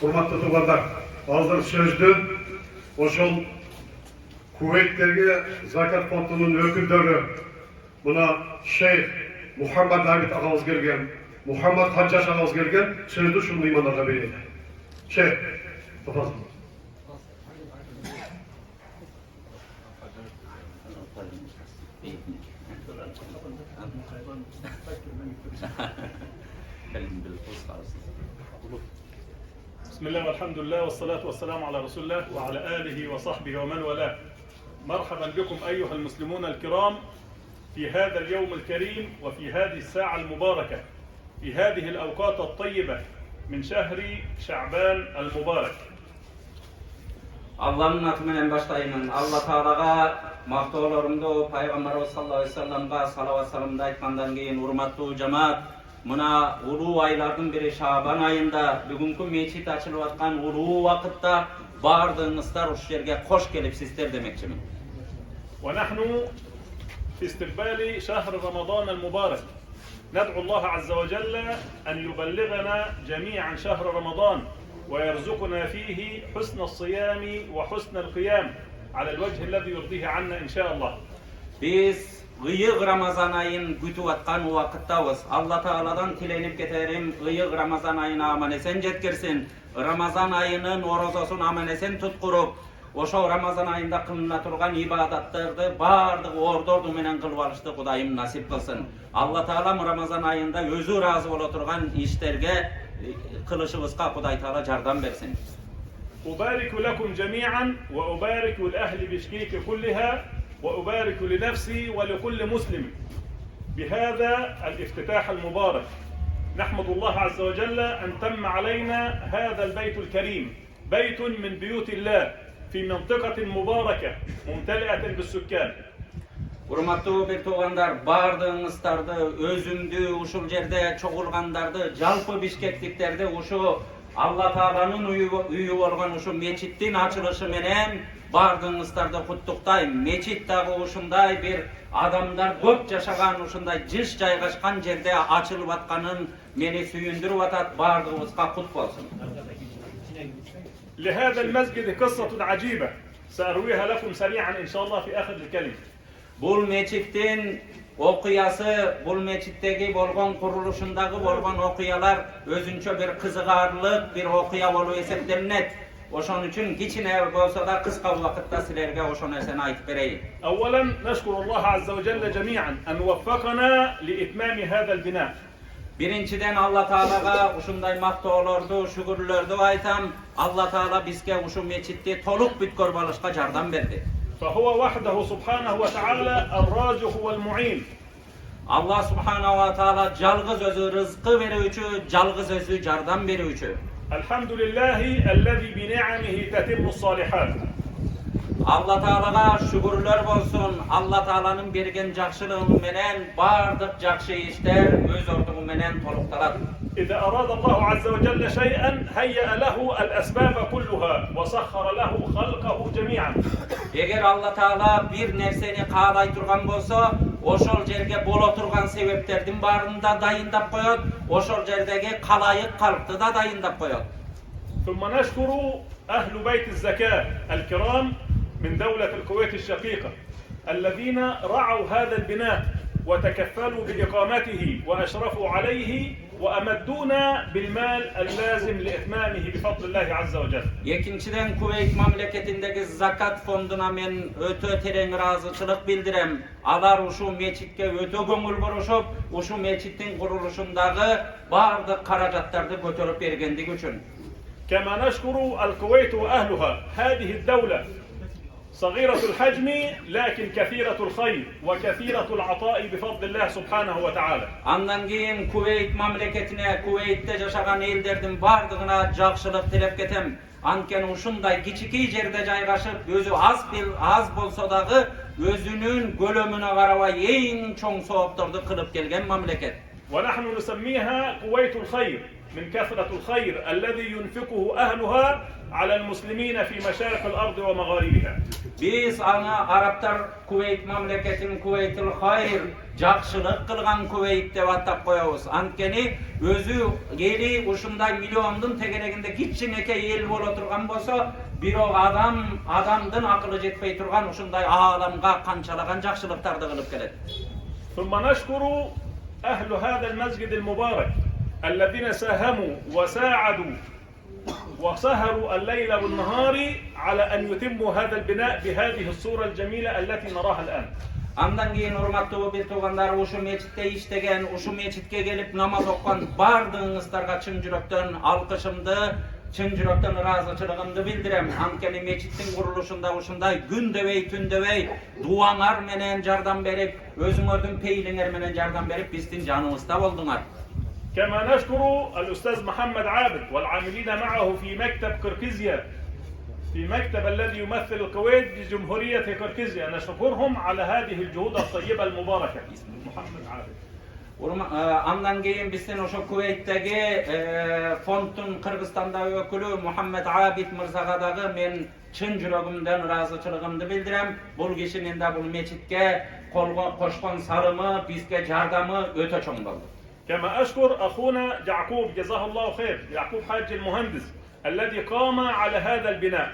Hurmatlı tuğanlar, hazır sözді oşul Kuveytlerge Zakat Fondunun öküldörü buna Şeyh Muhammed Hamid ağız gelgen, Muhammed Haccaş ağız gelgen sözді şunu imanlarga beredi. Şeyh, topazım. بسم الله والحمد لله والصلاة والسلام على رسول الله وعلى آله وصحبه ومن والاه. مرحبا بكم أيها المسلمون الكرام في هذا اليوم الكريم وفي هذه الساعة المباركة في هذه الأوقات الطيبة من شهر شعبان المبارك. Allah'ın adıyla başlayayım. Allah Teala'ga maqtovlarımda Peygamberimiz sallallahu aleyhi ve sellem'ga salavat salamda aytkandan keyin hurmatlı cemaat, mına ulu aylardan biri Şaban ayında bugünkü meçit açılıp atkan ulu vakıtta bardığınızlar uş yerge hoş gelipsizler demekçimin. ونحن في استقبال شهر رمضان المبارك ندعو الله عز وجل أن يبلغنا جميعا شهر رمضان ويرزقنا فيه حسن الصيام وحسن القيام على الوجه الذي يرضيه عنا إن شاء الله. Biz ıyık Ramazan ayın gütüp atkan vakıttavız. Allah Teala'dan tilenip geterim, ıyık Ramazan ayına aman esen jetkirsin. Ramazan ayının orozosun aman esen tutkurup, oşo Ramazan ayında kılına turgan ibadatlardı, bardık ordu menen kılıp alıştı Kudayım nasip kılsın. Allah Teala Ramazan ayında özü razı ola turgan işlerge kılışıvızga Kuday Teala jardan bersin. أبارك لكم جميعا وأبارك لأهل بشكيك كلها وأبارك لنفسي ولكل مسلم بهذا الافتتاح المبارك. نحمد الله عز وجل أن تم علينا هذا البيت الكريم، بيت من بيوت الله في منطقة مباركة ممتلئة بالسكان. Hurmatlı bir tuğandar, bardığınızdardı, özümdü, uşul jerde çoğulgandardı, jalpı Bişkekliklerdi uşu Allah Teala'nın üyü olgan uşu meçittin açılışı menen bardığınızdardı kutluktayım. Meçit dağı uşunday bir adamlar köp yaşagan uşunday jiş jaygaşkan jerde açılıp atkanın meni süyündürüp atat, bardığınızga kut bolsun. لهذا المسجد قصة عجيبة سأرويها لكم سريعا إن شاء الله في آخر الكلمة. Bul meçittin okuyası, bul meçitteki bolgon kuruluşundaki bolgon okuyalar özünçe bir kızıgarlık, bir okuya bolu eseplennet. Oşon üçün kiçine bolsa da kıska vakitte silerge oşon esen ayıp bereyim. أولا نشكر الله عز وجل جميعا أن وفقنا لإتمام هذا البناء. Birinciden Allah Teala'ga uşunday maqtoğlardı, şükürlerdi aytam. Allah Teala bizge uşu meçitti toluk bütkör balışka jardan berdi. فهو وحده سبحانه وتعالى الرازق والمعين. Allah Subhanahu ve Teala jalgız özü rızkı verüçü, jalgız özü jardan berüçü. Elhamdülillahi ellezî bini'amihi tetimmus salihat. Allah Teala'ga şükürler bolsun. Allah Teala'nın bergen jakşılığın menen bardık jakşı işler öz orduğu menen toluktalar. إذا أراد الله عز وجل شيئا هيأ له الأسباب كلها وسخر له خلقه جميعا. Eğer Allah Teala bir nerseni kaalay turgan bolsa, oşol jerge bola turgan sebeplerden barında dayındap koyot, oşol jerdegi kalayık kalptı da dayındap koyot. ثم نشكر أهل بيت الزكاة الكرام من دولة الكويت الشقيقة الذين رعوا هذا البناء وتكفلوا بإقامته وأشرفوا عليه وأمدونا بالمال اللازم لإتمامه بفضل الله عز وجل. İkinciden Kuveyt memleketindeki zakat fonduna men öte tereň razıçılık bildirem. Alar uşu meçitke öte göňül buruşup, uşu meçitin kuruluşundagı bardyk karajatlardy götürüp bergendigi üçin. كما نشكر الكويت وأهلها هذه الدولة صغيرة الحجم لكن كثيرة الخير وكثيرة العطاء بفضل الله سبحانه وتعالى. Andan keyin Kuveyt memleketine, Kuveyt'te yaşagan ellerden bardığına jakşılık tilep ketem. Anken uşunday kiçiki jerde jaygaşıp, özü az bolsa dagı özünün gölömüne garabay eň çoň sowaptарды kılıp gelgen memleket. ونحن نسميها كويت الخير من كثرة الخير الذي ينفقه أهلها على المسلمين في مشارق الأرض ومغاربها. Biz ana Araplar Kuveyt memleketin Kuveytil Hayr, jakşılık kılgan Kuveyt dep atap koyabız. Antkeni özü geli uşunday milyondun tegereginde kiçineke el bola turgan bolsa, birok adamdın akılı jetpey turgan uşunday alamga kançalagan jakşılıktарды kılıp kelet. ثم نشكر أهل هذا المسجد المبارك الذين ساهموا وساعدوا وسهروا الليل والنهار على أن يتموا هذا البناء بهذه الصورة الجميلة التي نراها الآن. Andan keyin urmattуу bir tuğanlar uşu meçitte iştegen, uşu meçitke gelip namaz okuyan bardığınızlarga çın yürekten alkışımdı, çın yürekten razıçılığımdı bildirem. Antkeni meçittin kuruluşunda uşunday gün dövey, tün dövey, duanar menen jardan berip, özüңөрдүн peyliňer menen jardan berip bizdin janыбызda bolduňar. كما نشكر الأستاذ محمد عابد والعاملين معه في مكتب قرقيزيا في مكتب الذي يمثل الكويت بجمهورية قرقيزيا. نشكرهم على هذه الجهود الطيبة المباركة. محمد عابد. Andan keyin bizden oşo Kuveyt'teki fondun Kırgızstanda ökülü Muhammed Abid Mırzaga dagı men çın yüregimden razıçılığımdı bildirem. Bul kişinin de bul meçitke koşkan sarımı, bizge jardamı öte çoň boldu. كما أشكر أخونا يعقوب جزاه الله خير، يعقوب حاج المهندس الذي قام على هذا البناء.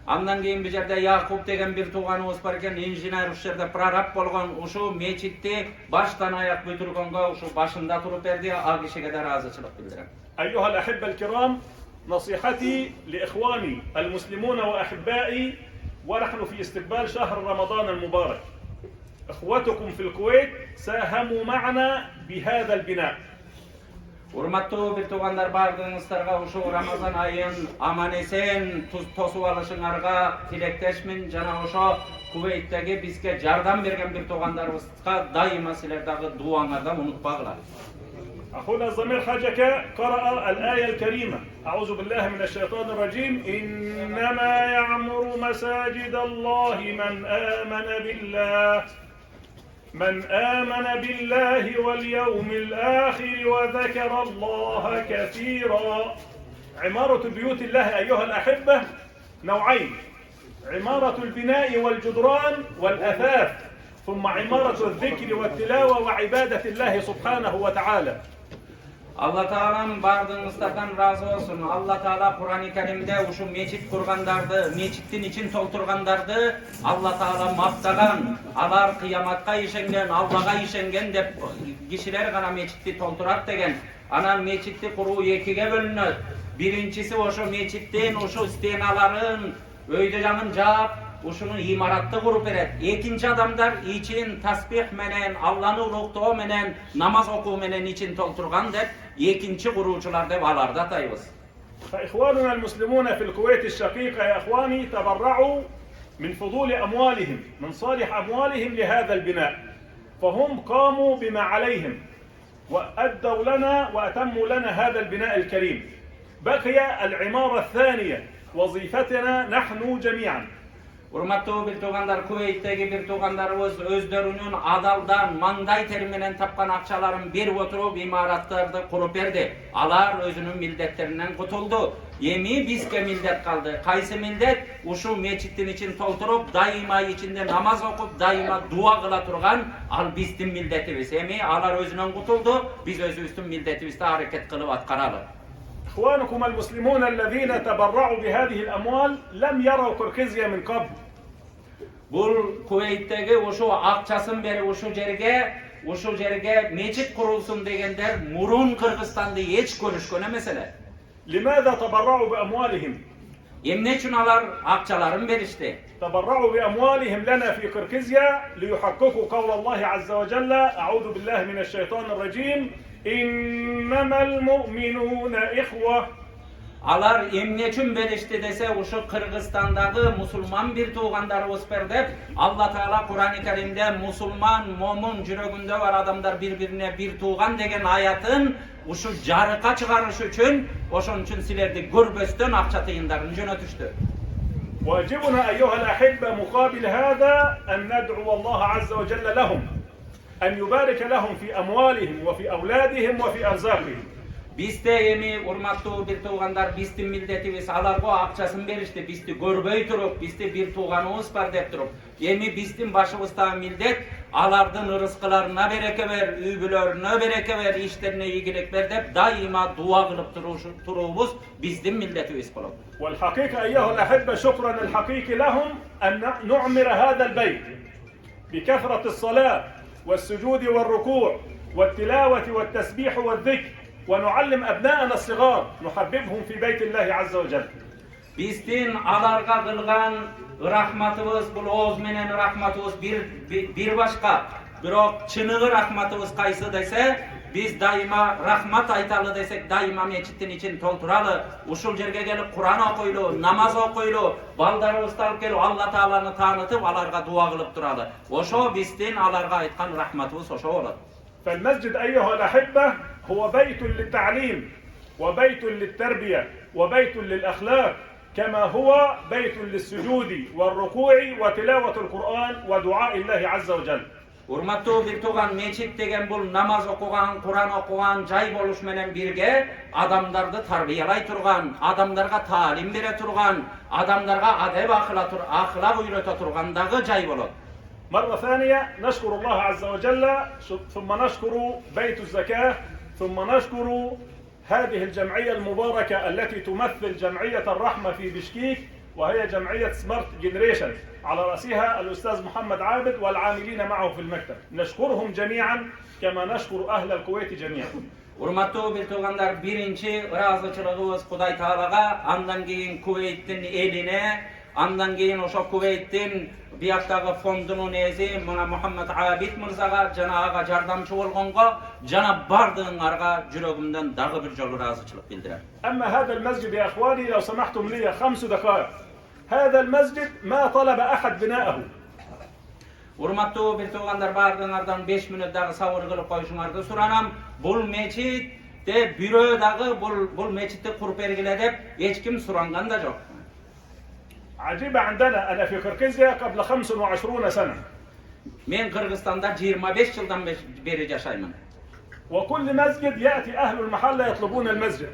Andan keyin bir yerde Yakup degen bir tuğanımız barken injiner uşu yerde prarap bolgon uşu meçitti baştan ayak bütürgönga uşu başında turup berdi, al kişiге de razıçılık bildirem. أيها الأحبة الكرام، نصيحتي لإخواني المسلمون وأحبائي ونحن في استقبال شهر رمضان المبارك. إخوتكم في الكويت ساهموا معنا بهذا البناء. Urmattуу bir tuğanlar bardığınızlarga uşu Ramazan ayın aman esen tosup alışıňarga tilekteşmin jana oşo Kuveyt'teki bizge jardam bergen bir tuğanlarыбызга daima siler dagı duaňardan unutpaglar. أخونا الزميل حاجك قرأ الآية الكريمة: أعوذ بالله من الشيطان الرجيم إنما يعمر مساجد الله من آمن بالله واليوم الآخر وذكر الله كثيرا. عمارة بيوت الله أيها الأحبة نوعين: عمارة البناء والجدران والأثاث، ثم عمارة الذكر والتلاوة وعبادة الله سبحانه وتعالى. Allah Taala'nın bardığınızlardan razı olsun. Allah Taala Kur'an-ı Kerim'de uşu meçit kurgandardı, meçittin için tolturgandardı. Allah Taala maqtagan, alar kıyamatga işengen, Allah'a işengen dep kişiler gana meçitti tolturat degen. Anan meçitti kuruu ekiге bölünöt. Birincisi oşu meçittin, oşu stenaların, öýde janın jap, uşunun imaratты kurup beret. Ekinci adamlar için tasbih menen, Allah'ını uluqtoo menen, namaz okuu menen için tolturgan dep ekinci kuruuçular dep alarda atayбыз. فإخواننا المسلمون في الكويت الشقيقة يا إخواني تبرعوا من فضول أموالهم، من صالح أموالهم لهذا البناء، فهم قاموا بما عليهم وأدوا لنا وأتموا لنا هذا البناء الكريم. بقي العمارة الثانية وظيفتنا نحن جميعا. Urmattуу bir tuğandar, Kuveyt'teki bir tuğandarыбыз özlörünün adaldan, mаңдай teri menen tapkan akçaların bir oturup imaratlarda kurup berdi. Alar özünün mildetterinden kutuldu. Emi bizge mildet kaldı. Kaysı mildet? Uşu meçittin için tolturup, daima içinde namaz okup, daima dua kıla turgan, al bizdin mildetimiz. Emi alar özünden kutuldu, biz özübüzdün mildetibizde hareket kılıp atkaralı. إخوانكم المسلمون الذين تبرعوا بهذه الأموال لم يروا قرقيزيا من قبل. Bul Kuveyt'teki uşu akçasın beri uşu jerge meçit kurulsun degenler murun Kırgızstan'da hiç görüşkön emesele. لماذا تبرعوا بأموالهم؟ Emne üçün alar akçaların berişti. تبرعوا بأموالهم لنا في قرقيزيا ليحققوا قول الله عز وجل: أعوذ بالله من الشيطان الرجيم إنما المؤمنون إخوة. Alar emne üçün berişti dese uşu Kırgızstan'daki musulman bir tuğandarыбыз berdep Allah Teala Kur'an-ı Kerim'de musulman, momun yüregünde var adamlar birbirine bir tuğan degen ayatın uşu jarıka çıkarış üçün oşun üçün silerdi görböstön akça tıyındarını jönötüştü. واجبنا أيها الأحبة مقابل هذا أن ندعو الله عز وجل لهم أن يبارك لهم في أموالهم وفي أولادهم وفي أرزاقهم. Bizde emi urmatlı bir tuğandar bizde milletimiz alargo akçasını berişti. Bizde görbey turup, bizde bir tuğanımız var dep turup. Emi bizden başımızda millet alardan rızkılarına bereke ver, übülerine bereke ver, işlerine iyilik ver dep daima dua kılıp turubuz bizden milletimiz bulup. والحقيقة أيها الأحبة شكرا الحقيقي لهم أن نعمر هذا البيت بكثرة الصلاة والسجود والركوع والتلاوة والتسبيح والذكر ونعلم أبناءنا الصغار نحببهم في بيت الله عز وجل. Bizden alarga kılgan rahmatımız, bu oğuz menen rahmatımız bir başka. Birok çınığı rahmatımız kaysı dese, biz daima rahmat aytalı desek, daima meçittin için tolturalı. Uşul jerge gelip Kur'an okuylu, namaz okuylu, baldarı ustalıp gelip Allah Teala'nı tanıtıp alarga dua kılıp duralı. Oşo bizden alarga aytkan rahmatımız oşo olur. فالمسجد أيها الأحبة هو بيت للتعليم وبيت للتربية وبيت للأخلاق كما هو بيت للسجود والركوع وتلاوة القرآن ودعاء الله عز وجل. Urmatlı bir tuğan meçit degen bul namaz okugan, Kur'an okugan jay boluş menen birge adamlardı tarbiyalay turgan, adamlarga talim bere turgan, adamlarga adab ahlak öğrete turgandagı jay bolot. مرة ثانية نشكر الله عز وجل ثم نشكر بيت الزكاة ثم نشكر هذه الجمعية المباركة التي تمثل جمعية الرحمة في بشكيك وهي جمعية سمارت جنريشن على رأسها الأستاذ محمد عابد والعاملين معه في المكتب. نشكرهم جميعا كما نشكر أهل الكويت جميعا. Urmatlı bir tuğanlar birinci razıçılığımız Kuday Tağlaga, andan keyin Kuveyt'in eline, andan keyin oşo Kuveyt'in biyaktagı fondunun ezi muna Muhammed Abid Mırzaga, jana aga jardamçı bolgonga, jana bardığınlarga yüreğimden dağı bir jolu razıçılık bildirer. أما هذا المسجد يا إخواني لو سمحتم لي 5 دقائق. هذا المسجد ما طلب أحد بناءه. Urmatlı bir tuğanlar bardığınlardan 5 minut dağı savur kılıp koyuşunlardı suranam. Bul meçit de büro dağı bul meçitte kurup ergile dep hiç kim surangan da yok. عجيبة عندنا أنا في قرقيزيا قبل 25 سنة. Men Kırgızistan'da 25 yıldan beri yaşayman. وكل مسجد يأتي أهل المحلة يطلبون المسجد.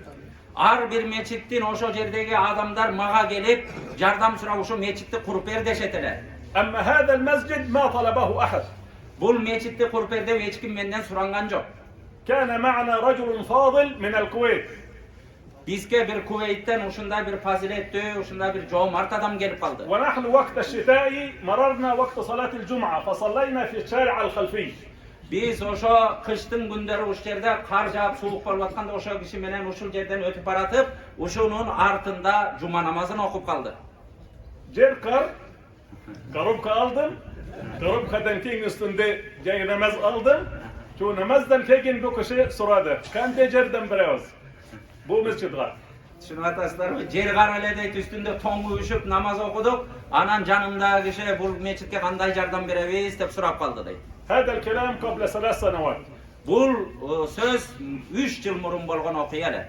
Ar bir meçittin oşo yerdeki adamlar mağa gelip yardam sıra oşo meçitti kurup erdeşeteler. أما هذا المسجد ما طلبه أحد. Bul meçitti kurup erde hiç kim benden surangan yok. كان معنا رجل فاضل من الكويت. Bizge bir Kuveyt'ten uşunda bir faziletli, uşunda bir cömert adam gelip kaldı. ونحن وقت الشتاء مررنا وقت صلاة الجمعة فصلينا في الشارع الخلفي. Biz oşo kıştın günleri uş yerde kar jağıp soğuk bolup atkanda oşo kişi menen uşul yerden ötüp baratıp uşunun artında cuma namazını okup kaldı. Cer kar, garubka aldım. Garubkadan keyin üstünde cay namaz aldım. Şu namazdan keyin bu kişi soradı. Kante cerden biraz. Bu mescidga. Şunu ataslar cer karalede üstünde tongu üşüp namaz okuduk. Anan canımdagi kişi bu meçitke kanday jardan berebiz dep surap kaldı deydi. هذا الكلام قبل 3 سنوات. Bul söz 3 yıl murun bolgon okuyalar.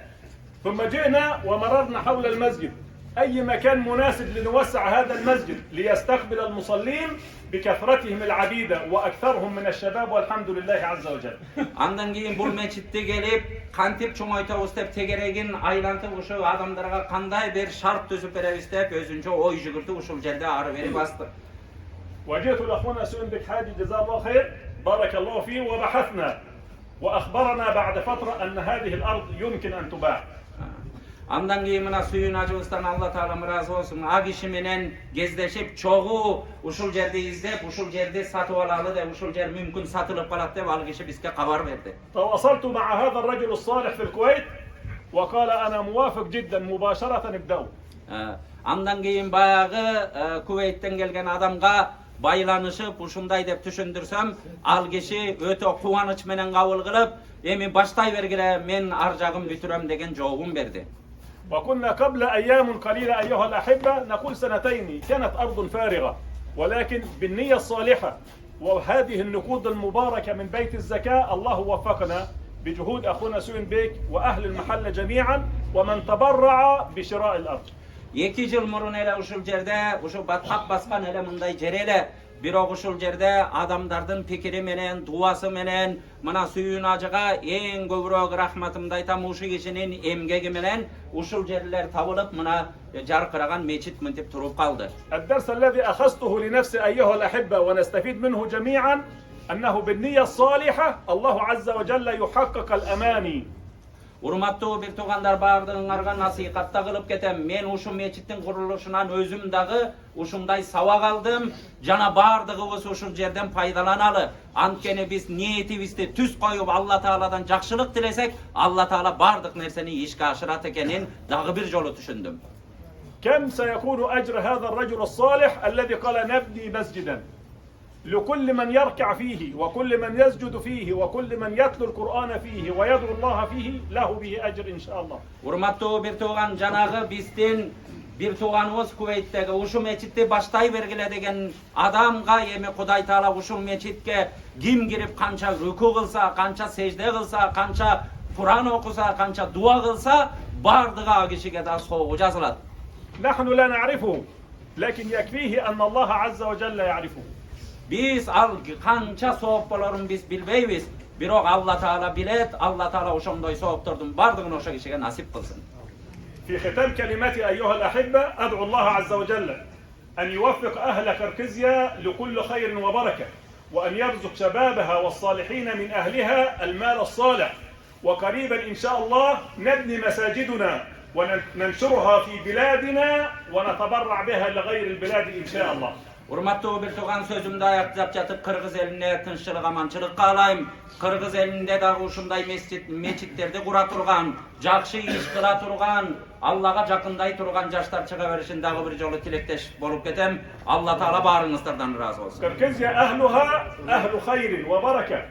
ثم جئنا ومررنا حول المسجد. أي مكان مناسب لنوسع هذا المسجد ليستقبل المصلين بكثرتهم العديدة وأكثرهم من الشباب والحمد لله عز وجل. Andan keyin bul meçitte gelip kantip çoğaytabız dep tegeregin aylantıp uşu adamlarga kanday bir şart düzüp berебиz dep özünçe oy jügürtüp uşul jerde arı beri bastı. وجئت لأخونا سؤال بك حاجي جزاه الله خير بارك الله فيه وبحثنا وأخبرنا بعد فترة أن هذه الأرض يمكن أن تباع. Andan keyin mına suyun acıbızdan Allah Teala razı olsun. A kişi menen gezdeşip çoğu uşul jerde izlep uşul jerde satıp alalı dep uşul jer mümkün satılıp kalat dep al kişi bizge haber verdi. تواصلت مع هذا الرجل الصالح في الكويت وقال أنا موافق جدا مباشرة نبدأ. Andan keyin bayağı Kuveyt'ten gelgen adamga baylanışıp uşunday dep düşündürsem al kişi öte kuvanıç menen kabul kılıp emi baştay vergile men arjagım bütürem degen cevabım verdi. وكنا قبل أيام قليلة أيها الأحبة نقول سنتين كانت أرض فارغة ولكن بالنية الصالحة وهذه النقود المباركة من بيت الزكاة الله وفقنا بجهود أخونا سوين بيك وأهل المحل جميعا ومن تبرع بشراء الأرض. 2 yıl murun ele uşul jerde uşu batkap baskan ele munday jerele Бирок ушул жерде адамдардын пикири менен, дуасы менен, мына сүйүүн ажыга эң көбүрөөк рахматымды айтам ушул кишинин эмгеги менен ушул жерлер табылып мына жаркыраган мечит мынтип туруп калды. الدرس الذي أخذته لنفسي أيها الأحبة ونستفيد منه جميعا أنه بالنية الصالحة الله عز وجل يحقق الأماني. Урматтуу бир туугандар, баардыгыңарга насыйкатта кылып кетем. Мен ушул мечиттин курулушунан өзүм дагы ушундай сабак алдым. Жана баардыгыбыз ушул жерден пайдаланалы. Анткени биз ниетибизди түз коюп Алла Тааладан жакшылык тилесек, Алла Таала баардык нерсени ишке ашырат экенин дагы бир жолу түшүндүм. كم سيكون أجر هذا الرجل الصالح الذي قال نبني مسجدا لكل من يركع فيه وكل من يسجد فيه وكل من يتلو القرآن فيه ويدعو الله فيه له به أجر إن شاء الله. Урматтуу бир тууган, жанагы биздин бир тууганыбыз Кувейттеги ушу мечитти баштай бергиле деген адамга эми Кудай Таала ушул мечитке ким кирип канча рүкү кылса, канча сежде кылса, канча Кур'ан окуса, канча дуа кылса, бардыгы а кишиге да соогу жазылат. نحن لا نعرفه لكن يكفيه أن الله عز وجل يعرفه. Biz al kança sooп болорун биз билбейбиз. Бирок Алла Таала билет, Алла Таала ошондой сооптордун бардыгын ошо кишиге насип кылсын. في ختام كلماتي أيها الأحبة أدعو الله عز وجل أن يوفق أهل كركزيا لكل خير وبركة وأن يرزق شبابها والصالحين من أهلها المال الصالح وقريبا إن شاء الله نبني مساجدنا وننشرها في بلادنا ونتبرع بها لغير البلاد إن شاء الله. Урматтуу бир тууган, сөзүмдү аяктап жатып Кыргыз элине тынччылык, аманчылык каалайм. Кыргыз элинде дагы ушундай мечиттерди кура турган, жакшы иш кыла турган, Аллага жакындай турган жаштар чыга беришин дагы бир жолу тилектеш болуп кетем. Алла Таала баарыңыздардан ыраазы болсун. كركزيا أهلها أهل خير وبركة.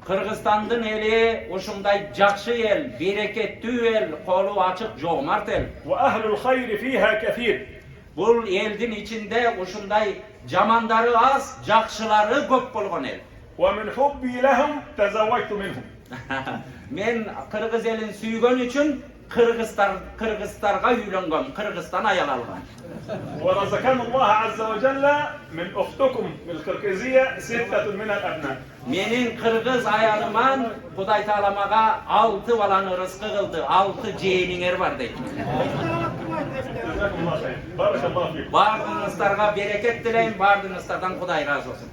Кыргызстандын эли ушундай жакшы эл, берекеттүү эл, колу ачык, жомарт эл. وأهل الخير فيها كثير. Бул элдин ичинде ушундай жамандары аз, жакшылары көп болгон эл. ومن حبي لهم تزوجت منهم. Мен Кыргыз элин сүйгөн үчүн Кыргыздарга үйлөнгөм, Кыргызстан аял алган. ورزقنا الله عز وجل من أختكم الكركزية 6 من الأبناء. Менин Кыргыз аялыман Кудай Таала мага 6 баланы рызкы кылды, 6 жээниңер бар дейт. جزاكم الله خير. بارك الله فيكم. Бардыгыңыздарга берекет тилейм, бардыгыңыздардан Кудай ыраазы болсун.